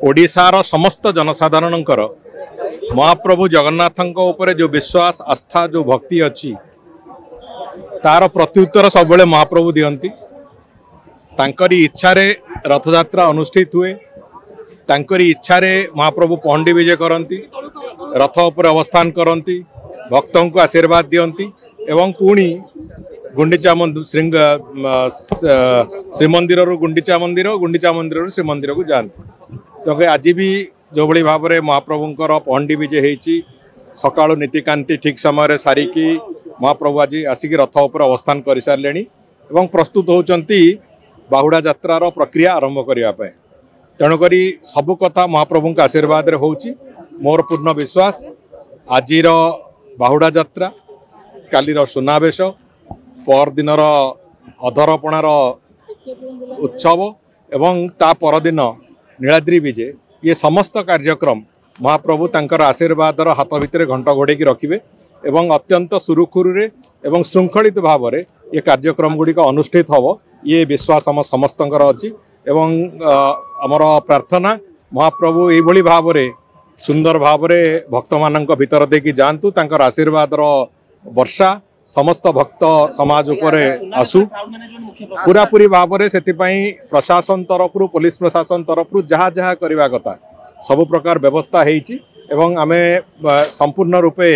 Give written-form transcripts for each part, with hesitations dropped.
ओडिशार समस्त जनसाधारणकर महाप्रभु जगन्नाथଙ୍କ ଉପରେ जो विश्वास आस्था जो भक्ति अच्छी तार प्रत्युत्तर सब महाप्रभु दियंती। तांकरी इच्छारे रथयात्रा अनुष्ठित हुए, तांकरी इच्छारे महाप्रभु पहंडी विजय करती, रथ उपर अवस्थान करती, भक्तों को आशीर्वाद दियंती एवं पुणी गुंडीचा श्रीमंदिर गुंडीचा मंदिर श्रीमंदिर को जाती। तो आज भी जो भाई भाव में महाप्रभुंर पहंडी विजय होती सकाळु नीतिकांति ठीक समय सारिकी महाप्रभु आज आसिक रथ उपर अवस्थान कर सारे और प्रस्तुत होती बाहुड़ा यात्रार प्रक्रिया आरंभ करने। तेणुक सबु कथा महाप्रभु आशीर्वाद रे होची। मोर पूर्ण विश्वास आज बाहुड़ा यात्रा कालीर सुनावेश परदिनर अधरपणार उत्सव एवं ता परदिन नीलाद्री विजय ये समस्त कार्यक्रम महाप्रभु तांकर आशीर्वादर हाथ भितर घंट घोड़े रखिए एवं अत्यंत सुरुखुरे एवं श्रृंखलित भाव में ये कार्यक्रम गुड़िक अनुष्ठित हम ये विश्वास आम समस्तंकर अच्छी। एवं आमर प्रार्थना महाप्रभु ये भाव में सुंदर भाव में भक्त मान भीतर देकी जातु तांकर आशीर्वादर वर्षा समस्त भक्त समाज उपरे आसु पूरापूरी भाव में से प्रशासन तरफ पुलिस प्रशासन तरफ जहाँ जहाँ करवा कथा सब प्रकार व्यवस्था होती एवं आमे संपूर्ण रूपे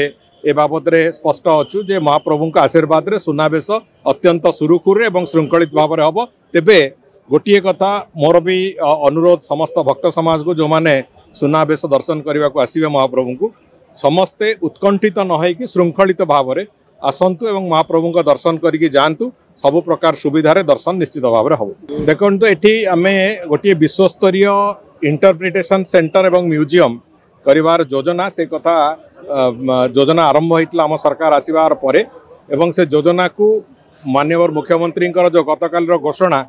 ए बाबद रे स्पष्ट अच्छु जे महाप्रभु आशीर्वाद रे सुनावेश अत्यंत सुरुखुरे एवं श्रृंखलित भाव में हम। तेबे गोटे कथा मोर भी अनुरोध समस्त भक्त समाज को जो माने सुनावेश दर्शन करने को आसवे महाप्रभु को समस्ते उत्कंठित न होइकि श्रृंखलित भाव में आसतु एवं महाप्रभु का दर्शन करके जातु सब प्रकार सुविधार दर्शन निश्चित भाव में हम। देखो ये आम गोटे विश्वस्तरीय इंटरप्रिटेशन सेंटर एवं म्यूजियम करिवार योजना से कथा योजना आरंभ होता आम सरकार आसबार पर एवं से योजना को माननीय मुख्यमंत्री जो गतकाल घोषणा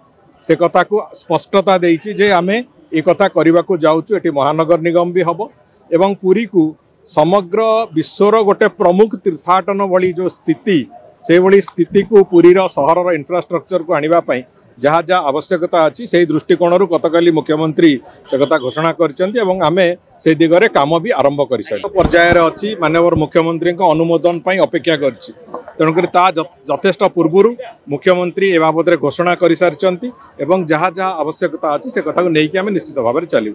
से कथा को स्पष्टता देइछि जे आमे ए कथा करने को जाऊँ। ये महानगर निगम भी हम एवं पुरी को समग्र विश्वर गोटे प्रमुख तीर्थाटन भली जो स्थिति से भली स्थिति को पुरीर सहर इंफ्रास्ट्रक्चर को आने जहाँ जहाँ आवश्यकता अच्छी से दृष्टिकोण गतकाली मुख्यमंत्री से कथा घोषणा कर आमे से दिगरे काम भी आरंभ कर पर्यायर अच्छी माननीय मुख्यमंत्री अनुमोदन पर अपेक्षा कर तेणुक यथेष्ट पूर्व मुख्यमंत्री ए बाबद घोषणा कर सारी जहाँ जहाँ आवश्यकता अच्छी से कथा को लेकिन आम निश्चित भाव में चलू।